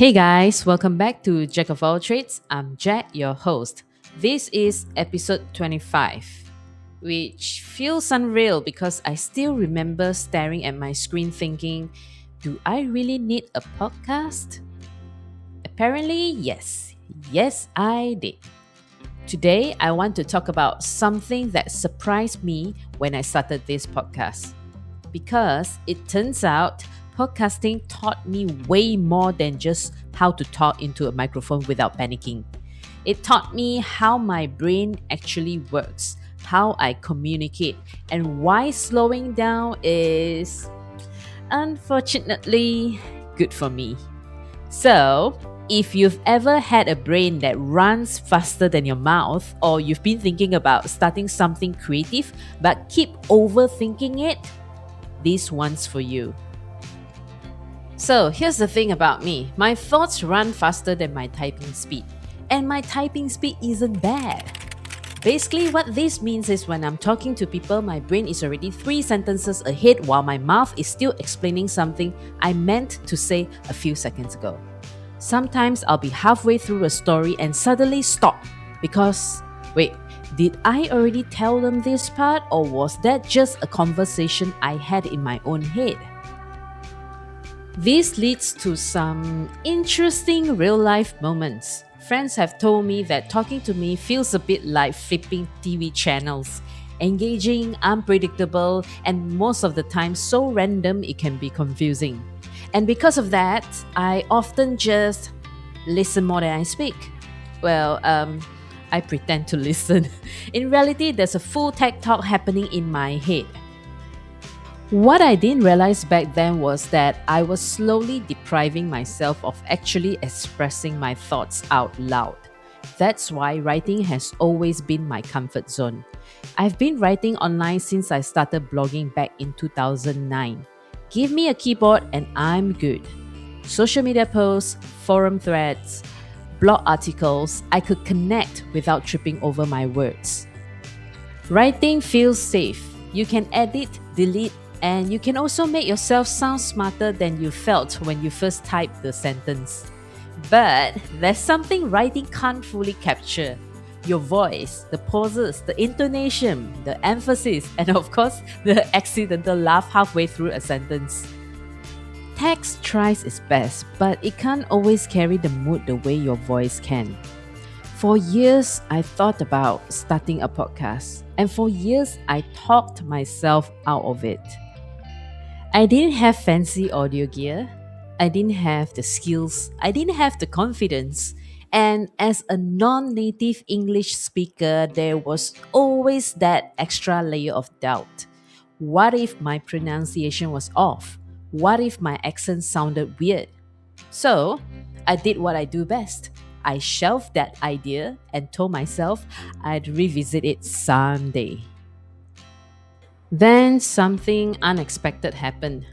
Hey guys, welcome back to JacQ of All Trades. I'm Jack, your host. This is episode 25, which feels unreal because I still remember staring at my screen thinking, do I really need a podcast? Apparently, yes. Yes, I did. Today, I want to talk about something that surprised me when I started this podcast. Because it turns out podcasting taught me way more than just how to talk into a microphone without panicking. It taught me how my brain actually works, how I communicate, and why slowing down is, unfortunately, good for me. So, if you've ever had a brain that runs faster than your mouth, or you've been thinking about starting something creative but keep overthinking it, this one's for you. So here's the thing about me. My thoughts run faster than my typing speed. And my typing speed isn't bad. Basically, what this means is when I'm talking to people, my brain is already 3 sentences ahead while my mouth is still explaining something I meant to say a few seconds ago. Sometimes I'll be halfway through a story and suddenly stop because, wait, did I already tell them this part, or was that just a conversation I had in my own head? This leads to some interesting real-life moments. Friends have told me that talking to me feels a bit like flipping TV channels. Engaging, unpredictable, and most of the time so random it can be confusing. And because of that, I often just listen more than I speak. I pretend to listen. In reality, there's a full tech talk happening in my head. What I didn't realize back then was that I was slowly depriving myself of actually expressing my thoughts out loud. That's why writing has always been my comfort zone. I've been writing online since I started blogging back in 2009. Give me a keyboard and I'm good. Social media posts, forum threads, blog articles, I could connect without tripping over my words. Writing feels safe. You can edit, delete, and you can also make yourself sound smarter than you felt when you first typed the sentence. But there's something writing can't fully capture. Your voice, the pauses, the intonation, the emphasis, and of course, the accidental laugh halfway through a sentence. Text tries its best, but it can't always carry the mood the way your voice can. For years, I thought about starting a podcast, and for years, I talked myself out of it. I didn't have fancy audio gear, I didn't have the skills, I didn't have the confidence, and as a non-native English speaker, there was always that extra layer of doubt. What if my pronunciation was off? What if my accent sounded weird? So, I did what I do best. I shelved that idea and told myself I'd revisit it someday. Then something unexpected happened.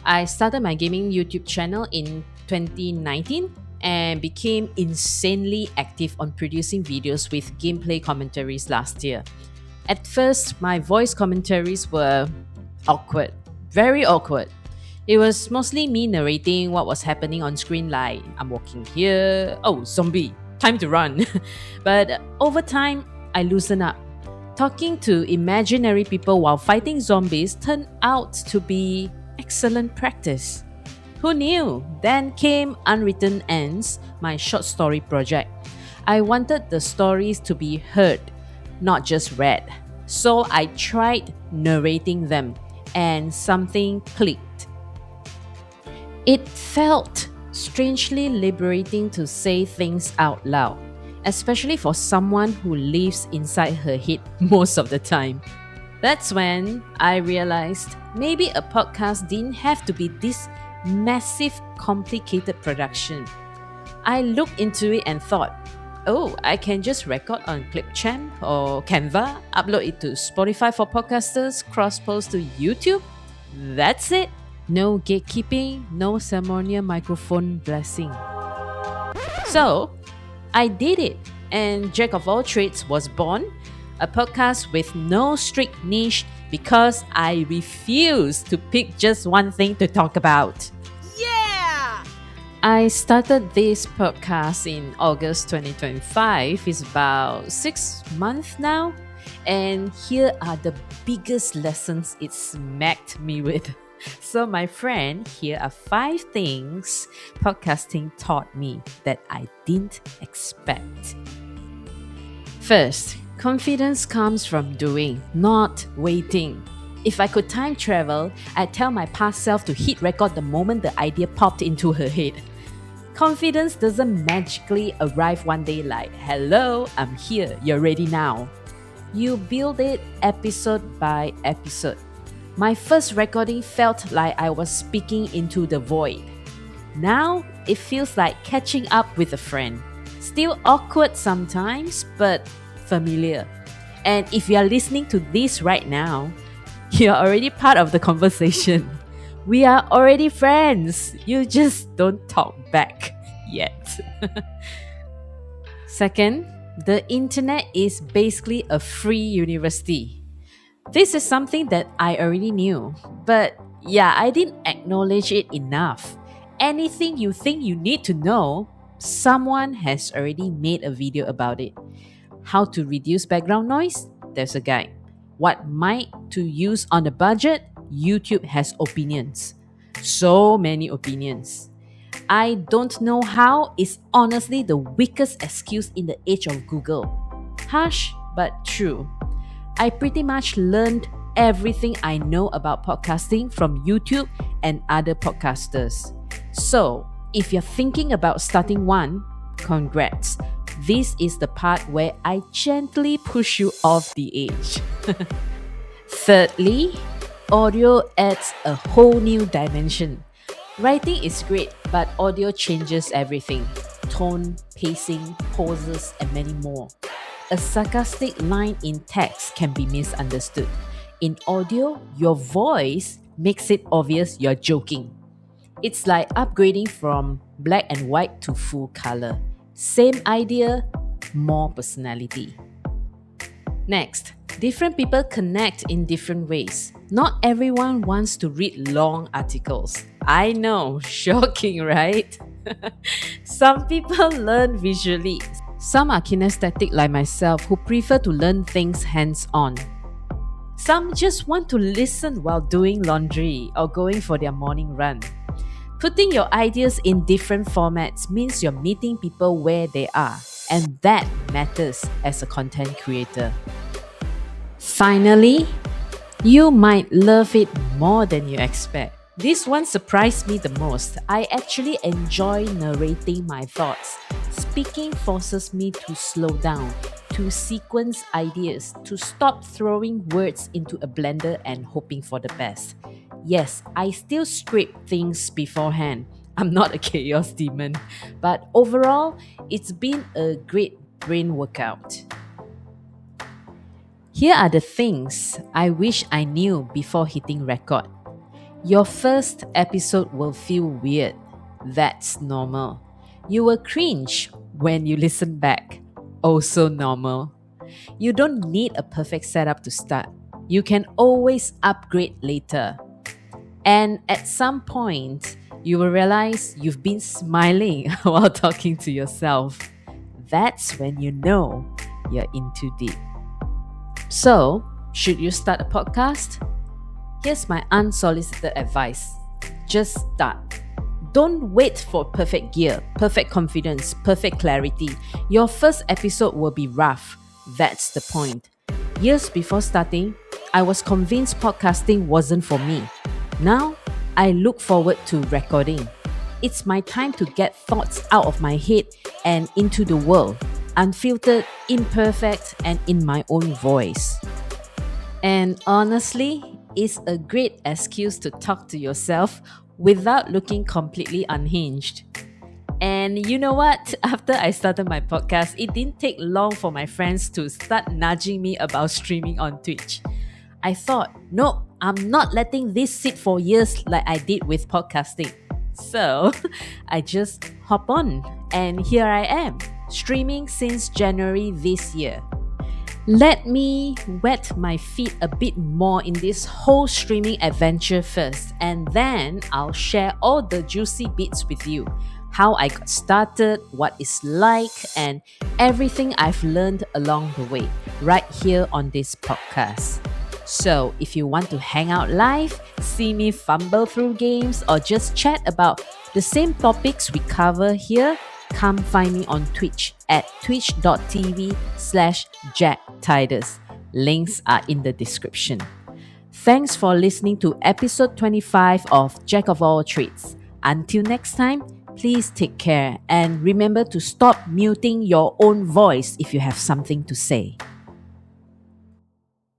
I started my gaming YouTube channel in 2019 and became insanely active on producing videos with gameplay commentaries last year. At first, my voice commentaries were awkward, very awkward. It was mostly me narrating what was happening on screen, like I'm walking here, oh, zombie, time to run. But over time, I loosened up. Talking to imaginary people while fighting zombies turned out to be excellent practice. Who knew? Then came Unwritten Ends, my short story project. I wanted the stories to be heard, not just read. So I tried narrating them, and something clicked. It felt strangely liberating to say things out loud, especially for someone who lives inside her head most of the time. That's when I realized maybe a podcast didn't have to be this massive, complicated production. I looked into it and thought, oh, I can just record on Clipchamp or Canva, upload it to Spotify for podcasters, cross-post to YouTube. That's it. No gatekeeping, no ceremonial microphone blessing. So, I did it, and JacQ of All Trades was born, a podcast with no strict niche because I refuse to pick just one thing to talk about. Yeah! I started this podcast in August 2025. It's about 6 months now. And here are the biggest lessons it smacked me with. So, my friend, here are 5 things podcasting taught me that I didn't expect. First, confidence comes from doing, not waiting. If I could time travel, I'd tell my past self to hit record the moment the idea popped into her head. Confidence doesn't magically arrive one day like, hello, I'm here, you're ready now. You build it episode by episode. My first recording felt like I was speaking into the void. Now, it feels like catching up with a friend. Still awkward sometimes, but familiar. And if you are listening to this right now, you're already part of the conversation. We are already friends. You just don't talk back yet. Second, the internet is basically a free university. This is something that I already knew, but I didn't acknowledge it enough. Anything you think you need to know, someone has already made a video about it. How to reduce background noise? There's a guide. What mic to use on a budget? YouTube has opinions. So many opinions. I don't know how is honestly the weakest excuse in the age of Google. Harsh, but true. I pretty much learned everything I know about podcasting from YouTube and other podcasters. So, if you're thinking about starting one, congrats. This is the part where I gently push you off the edge. Thirdly, audio adds a whole new dimension. Writing is great, but audio changes everything. Tone, pacing, pauses, and many more. A sarcastic line in text can be misunderstood. In audio, your voice makes it obvious you're joking. It's like upgrading from black and white to full color. Same idea, more personality. Next, different people connect in different ways. Not everyone wants to read long articles. I know, shocking, right? Some people learn visually. Some are kinesthetic like myself who prefer to learn things hands-on. Some just want to listen while doing laundry or going for their morning run. Putting your ideas in different formats means you're meeting people where they are, and that matters as a content creator. Finally, you might love it more than you expect. This one surprised me the most. I actually enjoy narrating my thoughts. Speaking forces me to slow down, to sequence ideas, to stop throwing words into a blender and hoping for the best. Yes, I still script things beforehand. I'm not a chaos demon. But overall, it's been a great brain workout. Here are the things I wish I knew before hitting record. Your first episode will feel weird. That's normal. You will cringe when you listen back. Also normal. You don't need a perfect setup to start. You can always upgrade later. And at some point, you will realize you've been smiling while talking to yourself. That's when you know you're in too deep. So, should you start a podcast? Here's my unsolicited advice. Just start. Don't wait for perfect gear, perfect confidence, perfect clarity. Your first episode will be rough. That's the point. Years before starting, I was convinced podcasting wasn't for me. Now, I look forward to recording. It's my time to get thoughts out of my head and into the world, unfiltered, imperfect, and in my own voice. And honestly, it's a great excuse to talk to yourself without looking completely unhinged. And you know what? After I started my podcast, it didn't take long for my friends to start nudging me about streaming on Twitch. I thought, nope, I'm not letting this sit for years like I did with podcasting. So I just hop on, and here I am, streaming since January this year. Let me wet my feet a bit more in this whole streaming adventure first, and then I'll share all the juicy bits with you. how I got started, what it's like, and everything I've learned along the way, right here on this podcast. So, if you want to hang out live, see me fumble through games, or just chat about the same topics we cover here, come find me on Twitch at twitch.tv/JacTidus. Links are in the description. Thanks for listening to episode 25 of JacQ of All Trades. Until next time, please take care and remember to stop muting your own voice if you have something to say.